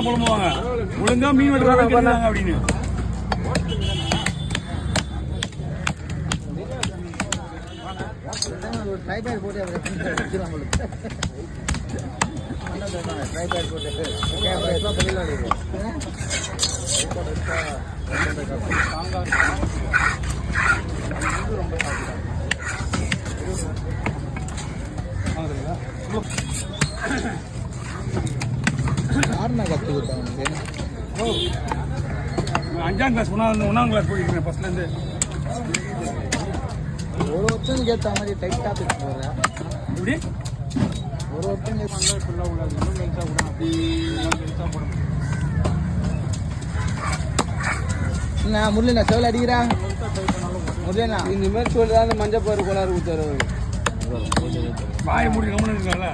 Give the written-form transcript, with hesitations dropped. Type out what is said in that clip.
புலம்புவாங்க ஒழுங்கா மீன் வெட்டுறாங்க அப்படின்னு. ட்ரைபேட் போட்டு ட்ரைபேட் போட்டு யாருண்ணா கற்று கொடுத்தாங்க? 5ஆம் கிளாஸ் 1ஆம் கிளாஸ் போயிருக்கேன் ஃபர்ஸ்ட்லேருந்து. ஒரு ஒருத்தனுக்கு ஏற்ற மாதிரி டைட்டாக பிடிச்சி போடுறேன். இப்படி ஒரு ஒருத்தங்க ஃபுல்லாக உள்ளது இன்னும் மெல்ஸாக கூட மெல்ஸாக போடணும். என்ன முரளிண்ணா செவல் அடிக்கிறா? முரளிண்ணா இந்த மாதிரி சொல்லி தான் அந்த மஞ்சள் பயிர் கோளாறு கொடுத்தாரு. வாயை மூடி கவனம் இருக்காங்களா?